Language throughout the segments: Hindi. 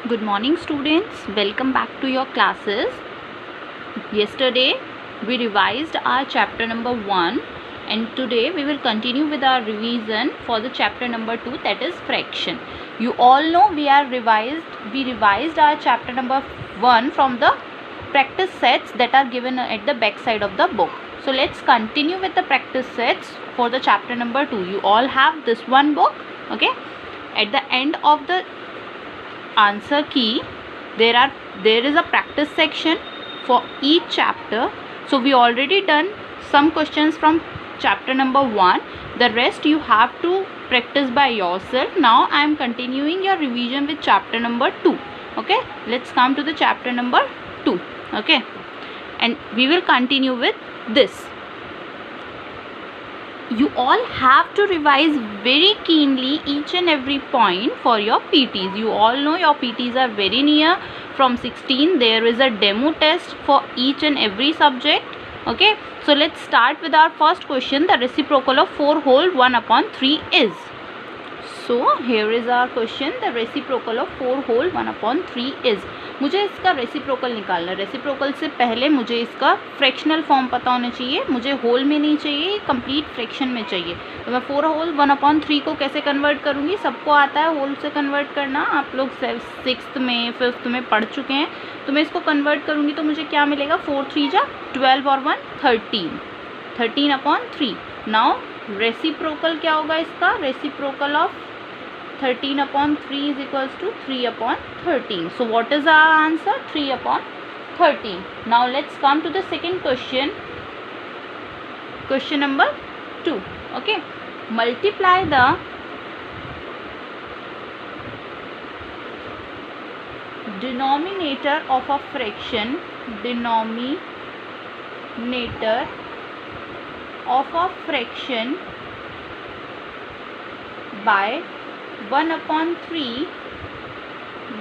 Good morning students, welcome back to your classes. Yesterday we revised our chapter number 1 and today we will continue with our revision for the chapter number 2, that is fraction. You all know we revised our chapter number 1 from the practice sets that are given at the back side of the book. So let's continue with the practice sets for the chapter number 2. You all have this one book, okay? At the end of the answer key there is a practice section for each chapter. So we already done some questions from chapter number 1. The rest you have to practice by yourself. Now I am continuing your revision with chapter number 2. Okay, let's come to the chapter number 2. Okay, and we will continue with this. You all have to revise very keenly each and every point for your PTs. You all know your PTs are very near. From 16 there is a demo test for each and every subject. Okay, so let's start with our first question. The reciprocal of 4 whole 1/3 is. So here is our question. The reciprocal of 4 whole 1/3 is. मुझे इसका रेसिप्रोकल निकालना है. रेसिप्रोकल से पहले मुझे इसका फ्रैक्शनल फॉर्म पता होना चाहिए. मुझे होल में नहीं चाहिए, कंप्लीट फ्रैक्शन में चाहिए. तो मैं 4 होल 1/3 को कैसे कन्वर्ट करूँगी? सबको आता है होल से कन्वर्ट करना. आप लोग 6th में 5th में पढ़ चुके हैं. तो मैं इसको कन्वर्ट करूँगी तो मुझे क्या मिलेगा? 4 3 जा 12 और 1 13. 13/3. नाउ रेसिप्रोकल क्या होगा इसका? Reciprocal of 13/3 is equals to 3/13. So what is our answer? 3/13. Now let's come to the second question. Question number 2. Okay, multiply the denominator of a fraction by 1/3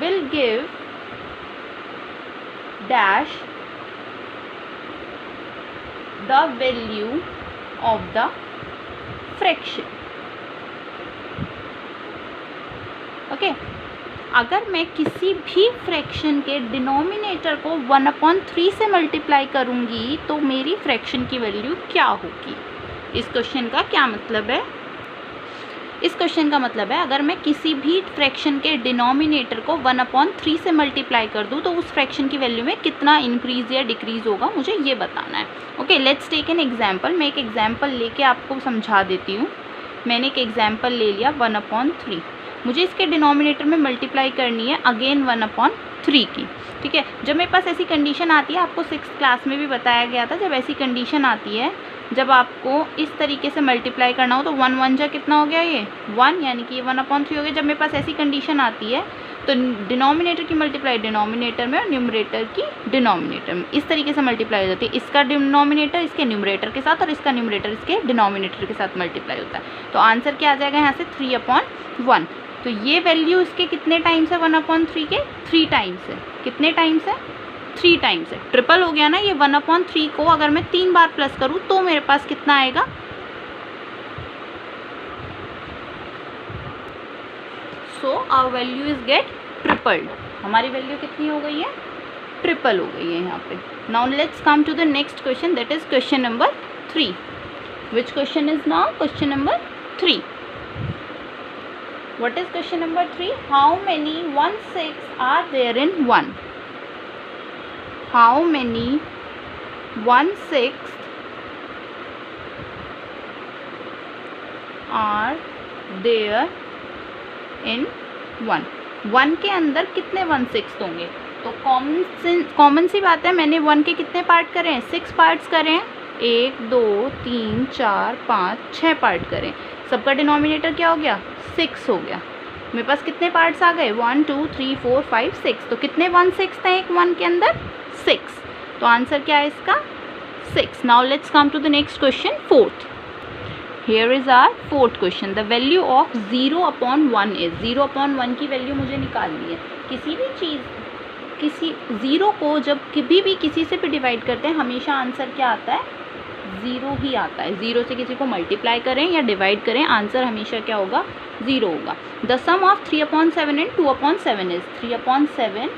will give dash the value of the fraction. Okay, अगर मैं किसी भी फ्रैक्शन के डिनोमिनेटर को 1/3 से मल्टीप्लाई करूँगी तो मेरी फ्रैक्शन की वैल्यू क्या होगी? इस क्वेश्चन का क्या मतलब है? इस क्वेश्चन का मतलब है अगर मैं किसी भी फ्रैक्शन के डिनोमिनेटर को 1/3 से मल्टीप्लाई कर दूं तो उस फ्रैक्शन की वैल्यू में कितना इंक्रीज या डिक्रीज होगा, मुझे ये बताना है. Okay, let's take an example. मैं एक एग्जांपल लेके आपको समझा देती हूँ. मैंने एक एग्जांपल ले लिया 1/3. मुझे इसके डिनोमिनेटर में मल्टीप्लाई करनी है अगेन 1/3 की. ठीक है, जब मेरे पास ऐसी कंडीशन आती है, आपको 6th क्लास में भी बताया गया था, जब ऐसी कंडीशन आती है जब आपको इस तरीके से मल्टीप्लाई करना हो तो 1 1 जा कितना हो गया? ये 1, यानी कि ये 1/3 हो गया. जब मेरे पास ऐसी कंडीशन आती है तो डिनोमिनेटर की मल्टीप्लाई डिनोमिनेटर में और न्यूमरेटर की डिनोमिनेटर में इस तरीके से मल्टीप्लाई हो जाती है. इसका डिनोमिनेटर इसके न्यूमरेटर के साथ और इसका न्यूमरेटर इसके डिनोमिनेटर के साथ मल्टीप्लाई होता है. तो आंसर क्या आ जाएगा यहाँ से? 3/1. तो ये वैल्यू इसके कितने टाइम्स है? 1/3 के 3 टाइम्स है. कितने टाइम्स है? 3 टाइम्स है. ट्रिपल हो गया ना. ये 1/3 को अगर मैं 3 बार प्लस करूँ तो मेरे पास कितना आएगा? So our value is get tripled. हमारी वैल्यू कितनी हो गई है? ट्रिपल हो गई है यहाँ पे. Now let's come to the next question, that is question number 3. Which question is now? Question number 3. What is question number 3? How many 1/6 are there in 1? How many 1/6 are there in 1? 1 के अंदर कितने 1/6 होंगे? तो कॉमन सी बात है, मैंने 1 के कितने पार्ट करे हैं? 6 पार्ट्स करे हैं. 1 2 3 4 5 6 पार्ट करें. सबका डिनोमिनेटर क्या हो गया? 6 हो गया. मेरे पास कितने पार्ट्स आ गए? 1 2 3 4 5 6. तो कितने 1/6 थे एक 1 के अंदर? 6. तो आंसर क्या है इसका? 6. Now let's come to the next question, 4th. Here is our 4th question. The value of 0/1 is. 0/1 की वैल्यू मुझे निकालनी है. किसी भी चीज़, किसी 0 को जब कभी भी किसी से भी डिवाइड करते हैं हमेशा आंसर क्या आता है? ज़ीरो ही आता है। ज़ीरो से किसी को मल्टीप्लाई करें या डिवाइड करें, आंसर हमेशा क्या होगा, ज़ीरो होगा। The sum of 3/7 and 2/7 is 3/7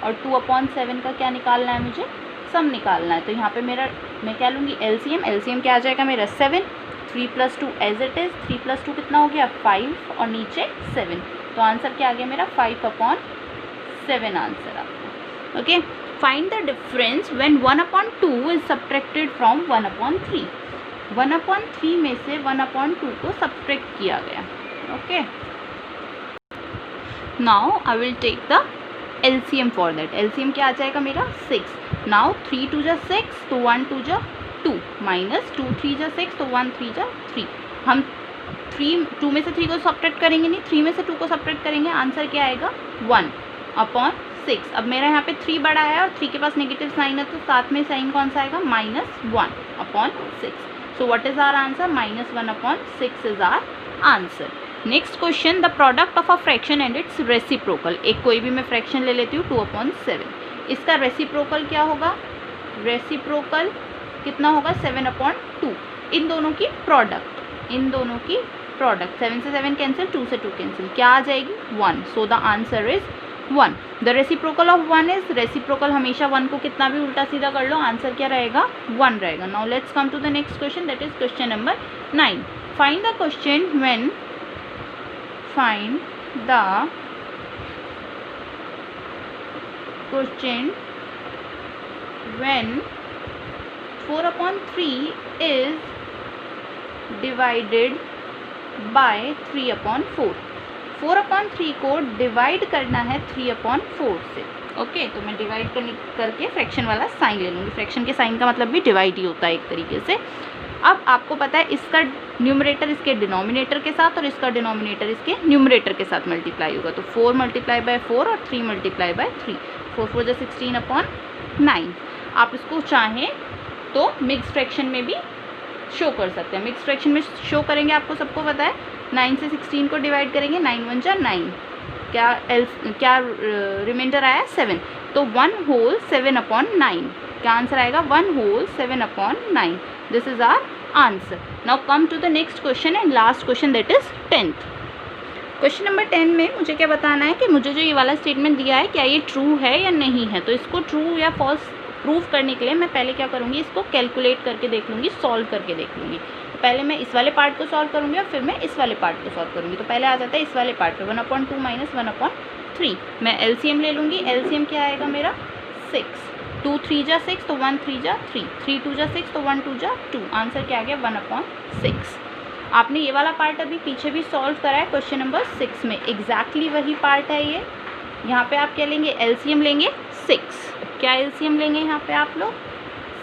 और 2/7 का क्या निकालना है मुझे, सम निकालना है। तो यहाँ पे मेरा मैं क्या लूँगी, एलसीएम। एलसीएम क्या आ जाएगा मेरा 7, 3 + 2 एज इट इज़, 3 + 2 कितना हो गया 5 और नीचे 7। तो आंसर क्या आ गया मेरा 5/7 आंसर आपका। Okay, find the difference when 1/2 is subtracted from 1/3। 1/3 में से 1/2 को सब्ट्रैक्ट किया गया। Okay, now I will take the LCM for that. LCM क्या आ जाएगा मेरा 6। नाउ 3 2 जा 6 तो 1 2 जा 2 माइनस 2 3 जा 6 तो 1 3 जा 3। हम 2 में से 3 को सब्ट्रैक्ट करेंगे नहीं, 3 में से 2 को सब्ट्रैक्ट करेंगे, आंसर क्या आएगा 1/6। अब मेरा यहाँ पे 3 बड़ा है और 3 के पास नेगेटिव साइन है, तो साथ में साइन कौन सा आएगा -1/6। So what is our answer, -1/6 is our answer. Next question, the product of a fraction and its reciprocal. एक कोई भी मैं फ्रैक्शन ले लेती हूँ 2/7, इसका रेसिप्रोकल क्या होगा, रेसिप्रोकल कितना होगा 7/2। इन दोनों की प्रोडक्ट, इन दोनों की प्रोडक्ट, 7 से 7 कैंसिल, 2 से 2 कैंसिल, क्या आ जाएगी 1। सो the answer is 1। The reciprocal of 1 is, reciprocal हमेशा 1 को कितना भी उल्टा सीधा कर लो, आंसर क्या रहेगा 1 रहेगा। Now let's come to the next question, that is question number 9। Find the question when, find the question when 4/3 is divided by 3/4। 4/3 को डिवाइड करना है 3/4 से। ओके, तो मैं डिवाइड करके फ्रैक्शन वाला साइन ले लूँगी। फ्रैक्शन के साइन का मतलब भी डिवाइड ही होता है एक तरीके से। अब आपको पता है इसका न्यूमरेटर इसके डिनोमिनेटर के साथ और इसका डिनोमिनेटर इसके न्यूमरेटर के साथ मल्टीप्लाई होगा। तो 4 × 4 और 3 × 3, 4 4 जा 16/9। आप इसको चाहें तो मिक्स फ्रैक्शन में भी शो कर सकते हैं। मिक्स फ्रैक्शन में शो करेंगे, आपको सबको पता है 9 से 16 को डिवाइड करेंगे, 9 1 जा 9, क्या रिमाइंडर आया 7, तो 1 होल 7/9, क्या आंसर आएगा 1 whole 7/9। This is our answer. Now come to the next question and last question, that is 10th question. Number 10 में मुझे क्या बताना है कि मुझे जो ये वाला स्टेटमेंट दिया है क्या ये ट्रू है या नहीं है। तो इसको ट्रू या फॉल्स प्रूव करने के लिए मैं पहले क्या करूँगी, इसको कैलकुलेट करके देख लूँगी, सॉल्व करके देख लूँगी। तो पहले मैं इस वाले पार्ट को सॉल्व करूँगी और फिर मैं इस वाले पार्ट को सॉल्व करूँगी। तो पहले आ जाता है इस वाले पार्ट पे 1/2 - 1/3। मैं एलसीएम ले लूँगी। एलसीएम क्या आएगा मेरा 6, 2 3 जा 6 तो 1 3 जा 3, 3 2 जा 6 तो 1 2 जा 2, आंसर क्या आ गया 1/6। आपने ये वाला पार्ट अभी पीछे भी सॉल्व करा है क्वेश्चन नंबर 6 में, एग्जैक्टली वही पार्ट है ये। यहाँ पे आप क्या लेंगे, एलसीएम लेंगे 6। क्या एलसीएम लेंगे यहाँ पे आप लोग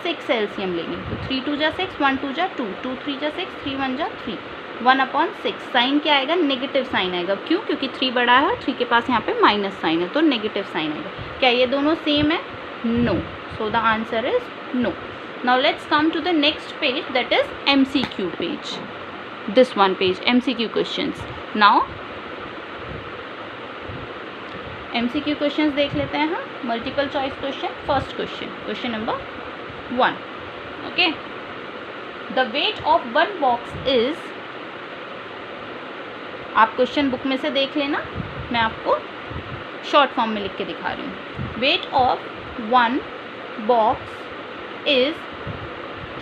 6 एलसीएम लेंगे। तो 3 2 जा 6, 1 2 जा 2, 2 3 जा 6, 3 1 जा 3, 1/6। साइन क्या आएगा, नेगेटिव साइन आएगा। क्यों, क्योंकि 3 बड़ा है और 3 के पास यहाँ पे माइनस साइन है, तो नेगेटिव साइन आएगा। क्या ये दोनों सेम है, no. So the answer is no. Now let's come to the next page, that is MCQ page. This one page MCQ questions. Now MCQ questions देख लेते हैं हम। Multiple choice question. First question, question number 1। Okay, the weight of 1 box is, आप क्वेश्चन बुक में से देख लेना, मैं आपको शॉर्ट फॉर्म में लिख के दिखा रही हूँ। Weight of 1 box is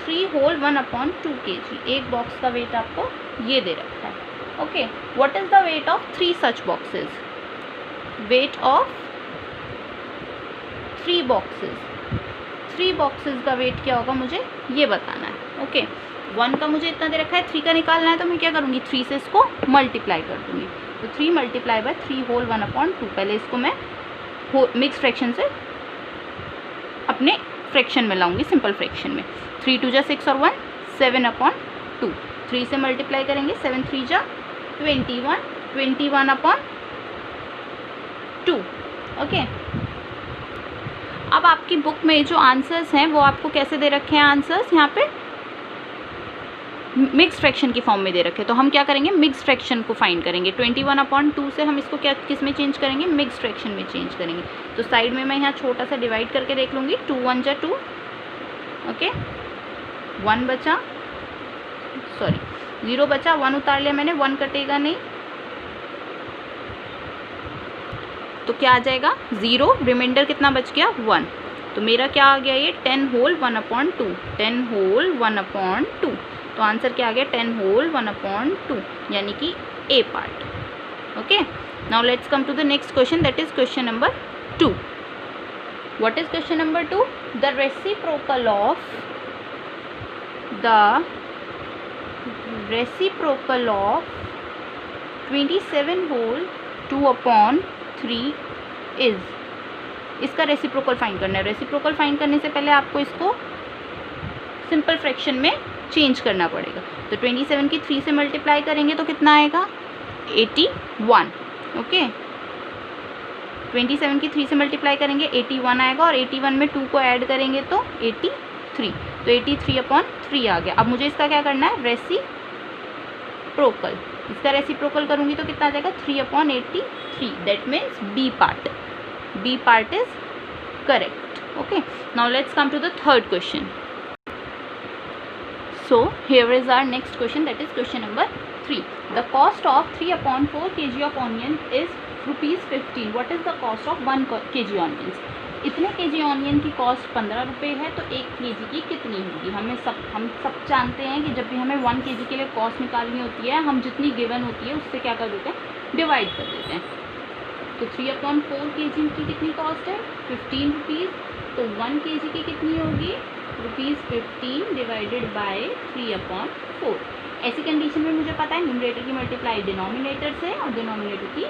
3 whole 1/2 kg। एक बॉक्स का वेट आपको ये दे रखा है। Okay, what is the weight of 3 such boxes. Weight of 3 boxes, 3 boxes का वेट क्या होगा मुझे ये बताना है। ओके, 1 का मुझे इतना दे रखा है, 3 का निकालना है, तो मैं क्या करूँगी 3 से इसको मल्टीप्लाई कर दूँगी। तो 3 × 3 होल 1/2। पहले इसको मैं मिक्स फ्रैक्शन से अपने फ्रैक्शन में लाऊंगी, सिंपल फ्रैक्शन में। 3 2 जा 6 और 1 7/2। 3 से मल्टीप्लाई करेंगे, 7 3 जा 21, 21/2। ओके, अब आपकी बुक में जो आंसर्स हैं वो आपको कैसे दे रखे हैं, आंसर्स यहाँ पे मिक्स फ्रैक्शन की फॉर्म में दे रखे हैं। तो हम क्या करेंगे, मिक्स फ्रैक्शन को फाइंड करेंगे। 21/2 से हम इसको क्या किस में चेंज करेंगे, मिक्स फ्रैक्शन में चेंज करेंगे। तो साइड में मैं यहाँ छोटा सा डिवाइड करके देख लूँगी, 2 1 जा 2, ओके, 1 बचा, सॉरी 0 बचा, 1 उतार लिया मैंने, 1 कटेगा नहीं, तो क्या आ जाएगा 0, रिमाइंडर कितना बच गया 1, तो मेरा क्या आ गया ये 10 होल 1/2, 10 होल 1/2, तो आंसर क्या आ गया 10 होल 1/2, यानी कि a part. Okay, now let's come to the next question, that is question number 2. What is question number 2? The reciprocal of 27 whole 2/3 is. इसका रेसिप्रोकल फाइंड करना है। रेसिप्रोकल फाइंड करने से पहले आपको इसको सिंपल फ्रैक्शन में चेंज करना पड़ेगा। तो 27 की 3 से मल्टीप्लाई करेंगे तो कितना आएगा 81। ओके, 27 की 3 से मल्टीप्लाई करेंगे 81 आएगा, और 81 में 2 को ऐड करेंगे तो 83, तो 83/3 आ गया। अब मुझे इसका क्या करना है रेसिप्रोकल, इसका रेसिप्रोकल करूँगी तो कितना आ जाएगा 3/83, that means B part is correct. Okay, now let's come to the third question. So here is our next question, that is question number 3. The cost of 3/4 kg of onion is ₹15. What is the cost of 1 kg onions? इतने kg ऑनियन की कॉस्ट 15 रुपये है, तो 1 kg की कितनी होगी? हम सब जानते हैं कि जब भी हमें 1 kg के लिए कॉस्ट निकालनी होती है, हम जितनी गिवन होती है उससे क्या कर देते हैं, डिवाइड कर देते हैं। तो 3/4 kg की कितनी कॉस्ट है 15 रुपीज़, तो 1 kg की कितनी होगी ₹15 डिवाइडेड बाय 3/4। ऐसी कंडीशन में मुझे पता है न्यूमरेटर की मल्टीप्लाई डिनोमिनेटर से और डिनोमिनेटर की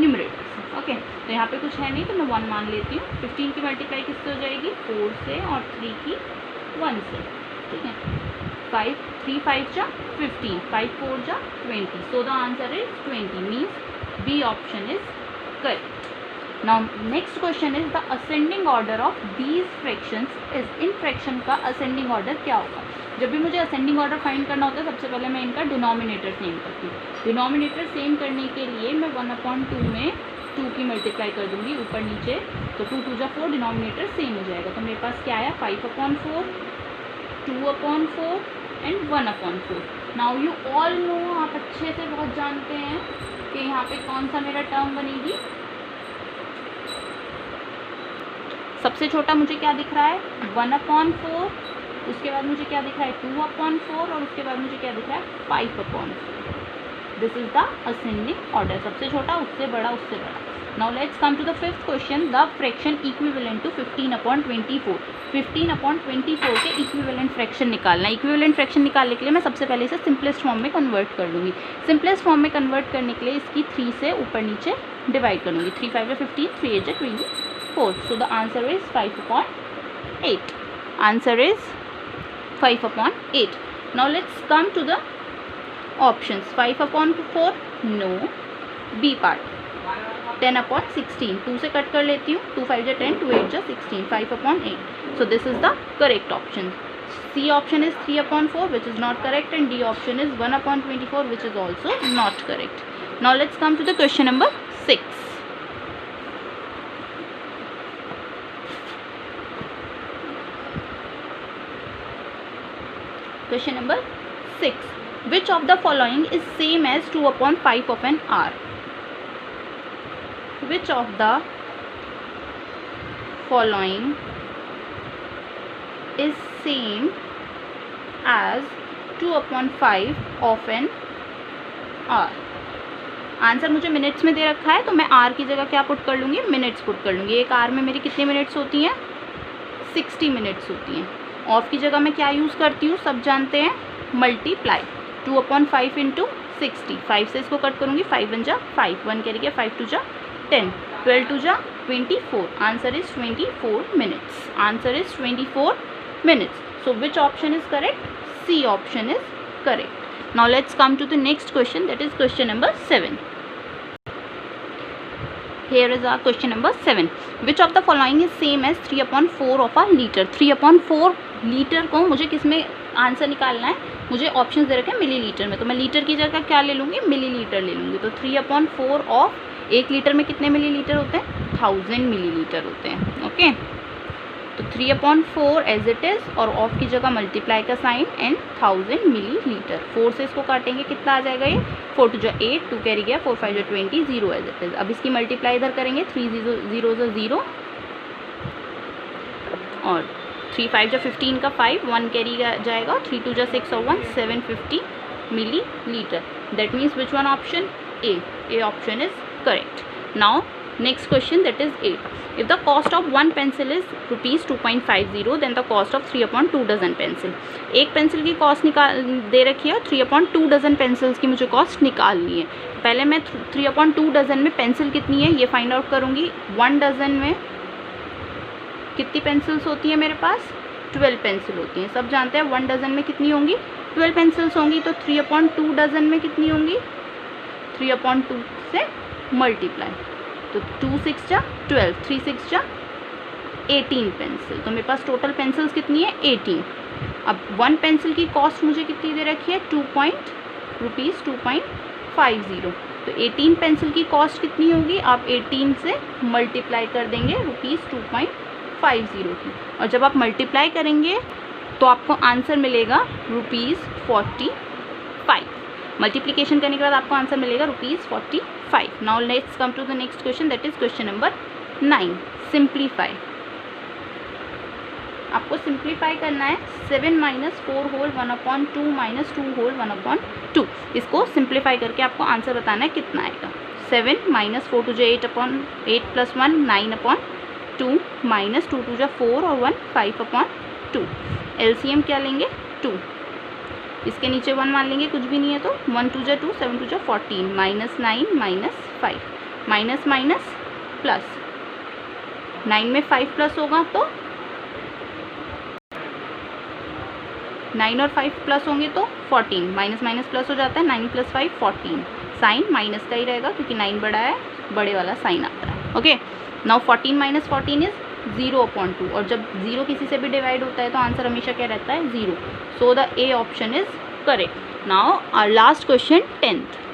न्यूमरेटर से। ओके, तो यहाँ पे कुछ है नहीं तो मैं 1 मान लेती हूँ। 15 की मल्टीप्लाई किससे हो जाएगी 4 से, और 3 की 1 से। ठीक है, 3 5 जा 15, 5 4 जा 20, so the answer is 20, means B option is correct. Now next question is the ascending order of these fractions is. इन फ्रैक्शन का असेंडिंग ऑर्डर क्या होगा? जब भी मुझे असेंडिंग ऑर्डर फाइंड करना होता है, सबसे पहले मैं इनका डिनोमिनेटर सेम करती हूँ। डिनोमिनेटर सेम करने के लिए मैं 1/2 में 2 की मल्टीप्लाई कर दूँगी ऊपर नीचे, तो 2 2 जा 4, डिनोमिनेटर सेम हो जाएगा। तो मेरे पास क्या आया 5/4, 2/4 and 1/4। Now you all know, आप अच्छे से बहुत जानते हैं कि यहाँ पे कौन सा मेरा टर्म बनेगी। सबसे छोटा मुझे क्या दिख रहा है 1/4, उसके बाद मुझे क्या दिख रहा है 2/4, और उसके बाद मुझे क्या दिख रहा है 5/4। This is the ascending order, सबसे छोटा उससे बड़ा उससे बड़ा। Now let's come to the fifth question, the fraction equivalent to 15/24। 15/24 के इक्विवेलेंट फ्रैक्शन निकालना है। इक्विवेलेंट फ्रैक्शन निकालने के लिए मैं सबसे पहले इसे सिंपलेस्ट फॉर्म में कन्वर्ट कर लूँगी। सिंपलेस्ट फॉर्म में कन्वर्ट करने के लिए इसकी 3 से ऊपर नीचे डिवाइड कर लूँगी। 3 5 15, 3 8 24, so the answer is 5/8. Answer is 5/8. Now let's come to the options. 5/4 no, B part 10/16, 2 से कट कर लेती हूँ, 2 5 10, 2 8 16, 5/8, so this is the correct option. C option is 3/4 which is not correct, and D option is 1/24 which is also not correct. Now let's come to the question number 6. Question number 6. Which of the following is same as 2/5 of an hour? Which of the following is same as 2/5 of an hour? Answer मुझे मिनट्स में दे रखा है, तो मैं आर की जगह क्या पुट कर लूँगी मिनट्स पुट कर लूँगी। एक आर में मेरी कितने मिनट्स होती हैं 60 मिनट्स होती हैं। ऑफ की जगह मैं क्या यूज़ करती हूँ सब जानते हैं, मल्टीप्लाई 2/5 इंटू 60। 5 से इसको कट करूँगी, 5 1 जा 5, 1 कैरी गया, 5 2 जा 10, 12 2 जा 24। Answer is 24 minutes. Answer is 24 minutes. So which option is correct? C option is correct. Now let's come to the next question, that is question number 7. Here is our question number 7. Which of the following is same as 3/4 of a liter? 3/4 litre को मुझे किस में आंसर निकालना है, मुझे ऑप्शन दे रखे हैं मिलीलीटर में, तो मैं लीटर की जगह क्या ले लूँगी मिलीलीटर ले लूँगी। तो 3/4 ऑफ 1 लीटर में कितने मिलीलीटर होते हैं 1000 मिलीलीटर होते हैं। ओके, तो 3/4 एज इट इज़, और ऑफ की जगह मल्टीप्लाई का साइन एंड 1000 मिलीलीटर। 4 से इसको काटेंगे, कितना आ जाएगा ये, 4 2 8, 2 कैरी गया, 4 5 20, 0 एज इट इज़। अब इसकी मल्टीप्लाई इधर करेंगे, 3 0 0 और 3 5 15 का 5, 1 कैरी जाएगा, 3 2 6 और 1 750 millilitre. That means which one option, A option is correct. Now next question, that is 8. If the cost of one pencil is rupees 2.50, then the cost of 3/2 dozen pencil. एक पेंसिल की कॉस्ट निकाल दे रखी है, 3/2 डजन पेंसिल्स की मुझे कॉस्ट निकालनी है। पहले मैं 3/2 डजन में पेंसिल कितनी है ये फाइंड आउट करूँगी। 1 डजन में कितनी पेंसिल्स होती है मेरे पास, 12 पेंसिल होती हैं। सब जानते हैं 1 डजन में कितनी होंगी, 12 पेंसिल्स होंगी। तो 3/2 डजन में कितनी होंगी, 3/2 से मल्टीप्लाई, तो 2 6 जा 12, 3 6 जा 18 पेंसिल। तो मेरे पास टोटल पेंसिल्स कितनी है, 18। अब 1 पेंसिल की कॉस्ट मुझे कितनी दे रखी है, रुपीज़ 2.50। तो 18 पेंसिल की कॉस्ट कितनी होगी, आप 18 से मल्टीप्लाई कर देंगे रुपीज़ 2.50 की, और जब आप मल्टीप्लाई करेंगे तो आपको आंसर मिलेगा रुपीज़ 45। मल्टीप्लिकेशन करने के बाद आपको आंसर मिलेगा rupees 45। Now let's come to the next question, that is question number 9। Simplify, आपको सिंप्लीफाई करना है 7 - 4 होल 1/2 - 2 होल 1/2। इसको सिंप्लीफाई करके आपको आंसर बताना है कितना आएगा। 7 - 4 2 8 + 1 9/2 - 2 2 4 और 1 5/2। एलसीएम क्या लेंगे, 2। इसके नीचे 1 मान लेंगे, कुछ भी नहीं है तो 1 2 2 7 2 14 -9 -5 माइनस माइनस प्लस, 9 में 5 प्लस होगा तो 9 और 5 प्लस होंगे तो 14, माइनस माइनस प्लस हो जाता है, 9 + 5 14। साइन माइनस का ही रहेगा क्योंकि 9 बड़ा है, बड़े वाला साइन आता है। ओके, नाउ 14 - 14 इज 0/2, और जब 0 किसी से भी डिवाइड होता है तो आंसर हमेशा क्या रहता है, 0। So the A option is correct. Now our last question, 10th।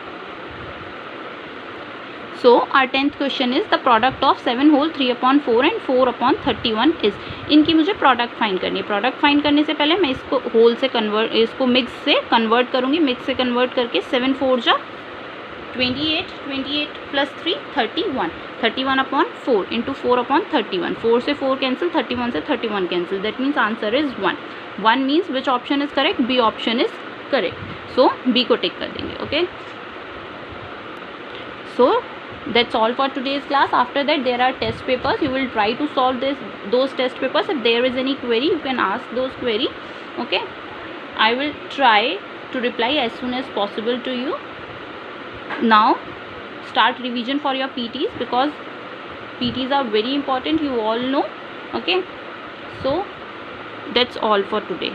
So our 10th question is the product of 7 whole 3/4 and 4/31 is। इनकी मुझे प्रोडक्ट फाइंड करनी है। प्रोडक्ट फाइंड करने से पहले मैं इसको होल से कन्वर्ट, इसको मिक्स से कन्वर्ट करूँगी। मिक्स से कन्वर्ट करके 7 4 जा 28, 28 + 3 31, 31/4 इंटू 4/31। 4 से 4 कैंसिल, 31 से 31 cancel, that means answer is 1। 1 means which option is correct, B option is correct. So B को टिक कर देंगे। Okay, so that's all for today's class. After that there are test papers. You will try to solve those test papers. If there is any query you can ask those query. Okay, I will try to reply as soon as possible to you. Now start revision for your PTs because PTs are very important, you all know. Okay, so that's all for today.